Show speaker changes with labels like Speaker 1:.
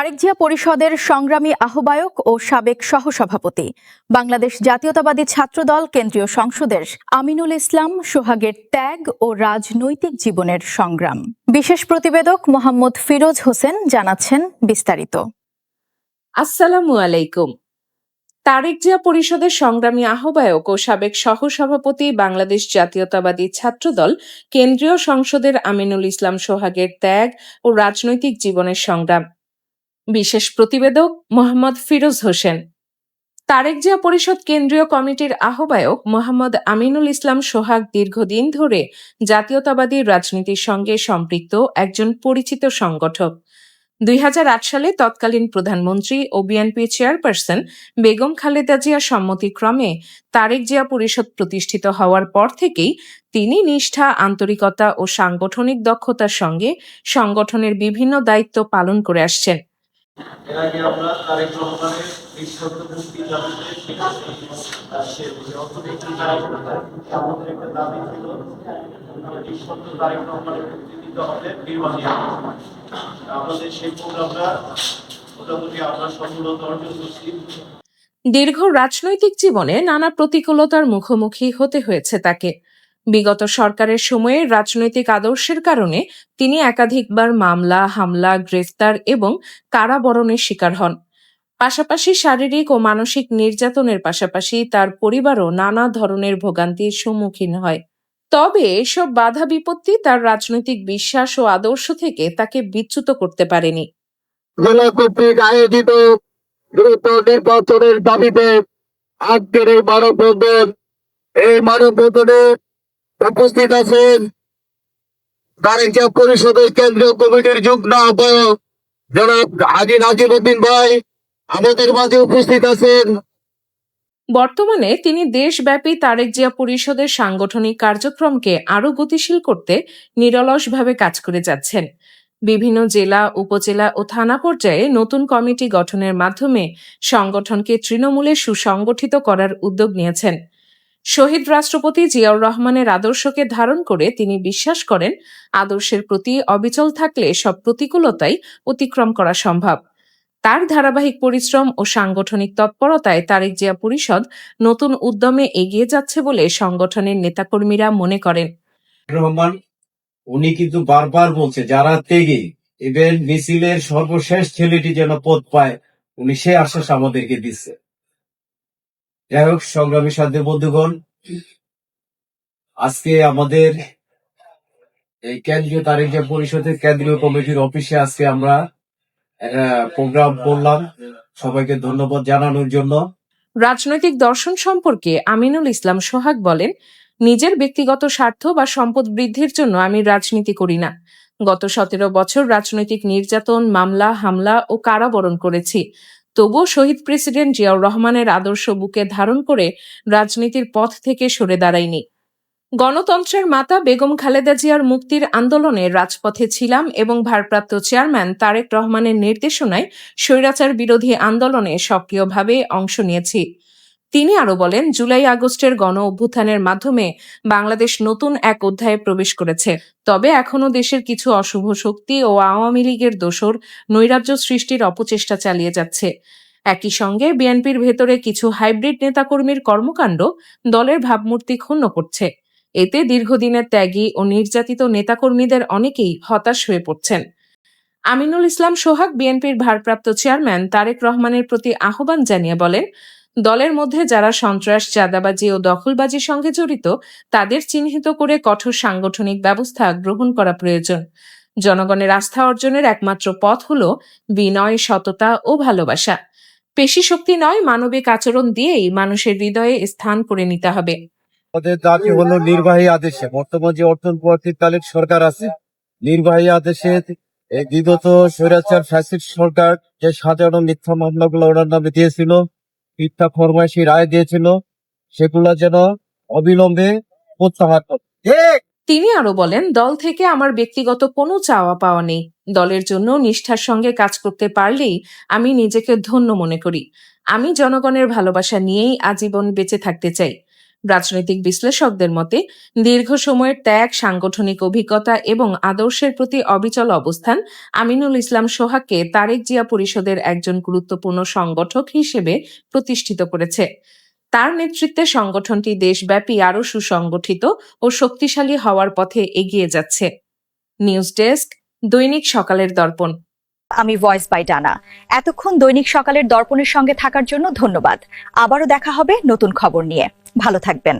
Speaker 1: তারেক জিয়া পরিষদের সংগ্রামী আহ্বায়ক ও সাবেক সহসভাপতি, বাংলাদেশ জাতীয়তাবাদী ছাত্রদল কেন্দ্রীয় সংসদের আমিনুল ইসলাম সোহাগের ত্যাগ ও রাজনৈতিক জীবনের সংগ্রাম। বিশেষ প্রতিবেদক মোহাম্মদ ফিরোজ হোসেন জানাচ্ছেন বিস্তারিত।
Speaker 2: আসসালামু আলাইকুম। তারেক জিয়া পরিষদের সংগ্রামী আহ্বায়ক ও সাবেক সহসভাপতি, বাংলাদেশ জাতীয়তাবাদী ছাত্রদল কেন্দ্রীয় সংসদের আমিনুল ইসলাম সোহাগের ত্যাগ ও রাজনৈতিক জীবনের সংগ্রাম। বিশেষ প্রতিবেদক মোহাম্মদ ফিরোজ হোসেন। তারেক জিয়া পরিষদ কেন্দ্রীয় কমিটির আহ্বায়ক মোহাম্মদ আমিনুল ইসলাম সোহাগ দীর্ঘদিন ধরে জাতীয়তাবাদী রাজনীতির সঙ্গে সম্পৃক্ত একজন পরিচিত সংগঠক। 2008 সালে তৎকালীন প্রধানমন্ত্রী ও বিএনপি চেয়ারপারসন বেগম খালেদা জিয়ার সম্মতিক্রমে তারেক জিয়া পরিষদ প্রতিষ্ঠিত হওয়ার পর থেকেই তিনি নিষ্ঠা, আন্তরিকতা ও সাংগঠনিক দক্ষতার সঙ্গে সংগঠনের বিভিন্ন দায়িত্ব পালন করে আসছেন।
Speaker 3: এর আগে আমরা তারেক রহমানের মুক্তি দাবিতে আমাদের একটা দাবি ছিল তারেক রহমানের মুক্তি দিতে হবে নির্বাহী। আমাদের সেই প্রোগ্রামটা মোটামুটি আমরা সফলতা অর্জন করছি।
Speaker 2: দীর্ঘ রাজনৈতিক জীবনে নানা প্রতিকূলতার মুখোমুখি হতে হয়েছে তাকে। বিগত সরকারের সময়ে রাজনৈতিক আদর্শের কারণে তিনি একাধিকবার মামলা, হামলা, গ্রেফতার এবং কারাবরণের শিকার হন। পাশাপাশি শারীরিক ও মানসিক নির্যাতনের পাশাপাশি তার পরিবারও নানা ধরনের ভোগান্তির সম্মুখীন হয়। তবে এসব বাধা বিপত্তি তার রাজনৈতিক বিশ্বাস ও আদর্শ থেকে তাকে বিচ্যুত করতে পারেনি।
Speaker 4: জেলা কর্তৃক আয়োজিত দ্রুত নির্বাচনের দাবিতে আজকের এই মানববন্ধন, এই মানববন্ধনে উপস্থিত আছেন তারেক জিয়া পরিষদের কেন্দ্রীয় কমিটির যুগ্ম আহ্বায়ক জনাব হাজী নাজিমউদ্দিন ভাই আমাদের মাঝে উপস্থিত আছেন।
Speaker 2: বর্তমানে তিনি দেশব্যাপী তারেক জিয়া পরিষদের সাংগঠনিক কার্যক্রমকে আরও গতিশীল করতে নিরলসভাবে কাজ করে যাচ্ছেন। বিভিন্ন জেলা, উপজেলা ও থানা পর্যায়ে নতুন কমিটি গঠনের মাধ্যমে সংগঠনকে তৃণমূলে সুসংগঠিত করার উদ্যোগ নিয়েছেন। শহীদ রাষ্ট্রপতি জিয়াউর রহমানের আদর্শকে ধারণ করে তিনি বিশ্বাস করেন, আদর্শের প্রতি অবিচল থাকলে সব প্রতিকূলতাই অতিক্রম করা সম্ভব। তার ধারাবাহিক পরিশ্রম ও সাংগঠনিক তৎপরতায় তারেক জিয়া পরিষদ নতুন উদ্যমে এগিয়ে যাচ্ছে বলে সংগঠনের নেতাকর্মীরা মনে করেন।
Speaker 5: রহমান উনি কিন্তু বারবার বলছে যারা ত্যাগী, ইভেন মিছিলের সর্বশেষ ছেলেটি যেন পদ পায়, উনি সে আশ্বাস আমাদেরকে দিচ্ছে। যাই হোক, সংগ্রামী সাথী বন্ধুগণ, আজকে আমাদের এই কেন্দ্রীয় তারেক জিয়া পরিষদের কেন্দ্রীয় কমিটির অফিসে আজকে আমরা প্রোগ্রাম করলাম। সবাইকে ধন্যবাদ জানানোর জন্য।
Speaker 2: রাজনৈতিক দর্শন সম্পর্কে আমিনুল ইসলাম সোহাগ বলেন, নিজের ব্যক্তিগত স্বার্থ বা সম্পদ বৃদ্ধির জন্য আমি রাজনীতি করি না। গত 17 বছর রাজনৈতিক নির্যাতন, মামলা, হামলা ও কারাবরণ করেছি। তবুও শহীদ প্রেসিডেন্ট জিয়াউর রহমানের আদর্শ বুকে ধারণ করে রাজনীতির পথ থেকে সরে দাঁড়াইনি। গণতন্ত্রের মাতা বেগম খালেদা জিয়ার মুক্তির আন্দোলনে রাজপথে ছিলাম এবং ভারপ্রাপ্ত চেয়ারম্যান তারেক রহমানের নির্দেশনায় স্বৈরাচার বিরোধী আন্দোলনে সক্রিয়ভাবে অংশ নিয়েছি। তিনি আরো বলেন, জুলাই আগস্টের গণ অভ্যুত্থানের মাধ্যমে বাংলাদেশ নতুন এক অধ্যায়ে প্রবেশ করেছে। তবে এখনো দেশের কিছু অশুভ শক্তি ও আওয়ামী লীগের দোসর নৈরাজ্য সৃষ্টির অপচেষ্টা চালিয়ে যাচ্ছে। একই সঙ্গে বিএনপির ভেতরে কিছু হাইব্রিড নেতাকর্মীর কর্মকাণ্ড দলের ভাবমূর্তি ক্ষুণ্ণ করছে। এতে দীর্ঘদিনের ত্যাগী ও নির্যাতিত নেতাকর্মীদের অনেকেই হতাশ হয়ে পড়ছেন। আমিনুল ইসলাম সোহাগ বিএনপির ভারপ্রাপ্ত চেয়ারম্যান তারেক রহমানের প্রতি আহ্বান জানিয়ে বলেন, দলের মধ্যে যারা সন্ত্রাস, চাঁদাবাজি ও দখলবাজির সঙ্গে জড়িত তাদের চিহ্নিত করে কঠোর সাংগঠনিক ব্যবস্থা গ্রহণ করা প্রয়োজন। জনগণের আস্থা অর্জনের একমাত্র পথ হল বিনয়, সততা ও ভালোবাসা। পেশি শক্তি নয়, মানবিক আচরণ দিয়েই মানুষের হৃদয়ে স্থান করে নিতে হবে।
Speaker 4: আমাদের দাবি হলো নির্বাহী আদেশে, বর্তমান যে অন্তর্বর্তীকালীন সরকার আছে, নির্বাহী আদেশে এই বিগত স্বৈরাচার ফ্যাসিস্ট সরকার যে সাজানো মিথ্যা মামলাগুলো ওনার নামে দিয়েছিল, মিথ্যা ফরমাইশি রায় দিয়েছিল, সেগুলো যেন অবিলম্বে প্রত্যাহার করে।
Speaker 2: তিনি আরো বলেন, দল থেকে আমার ব্যক্তিগত কোনো চাওয়া পাওয়া নেই। দলের জন্য নিষ্ঠার সঙ্গে কাজ করতে পারলেই আমি নিজেকে ধন্য মনে করি। আমি জনগণের ভালোবাসা নিয়েই আজীবন বেঁচে থাকতে চাই। রাজনৈতিক বিশ্লেষকদের মতে দীর্ঘ সময়ের ত্যাগ, সাংগঠনিক অভিজ্ঞতা এবং আদর্শের প্রতি অবিচল অবস্থান আমিনুল ইসলাম সোহাগকে তারেক জিয়া পরিষদের একজন গুরুত্বপূর্ণ সংগঠক হিসেবে প্রতিষ্ঠিত করেছে। তার নেতৃত্বে সংগঠনটি দেশব্যাপী আরও সুসংগঠিত ও শক্তিশালী হওয়ার পথে এগিয়ে যাচ্ছে। নিউজ ডেস্ক, দৈনিক সকালের দর্পণ।
Speaker 6: আমি ভয়েস বাই ডানা। এতক্ষণ দৈনিক সকালের দর্পণের সঙ্গে থাকার জন্য ধন্যবাদ। আবারও দেখা হবে নতুন খবর নিয়ে। ভালো থাকবেন।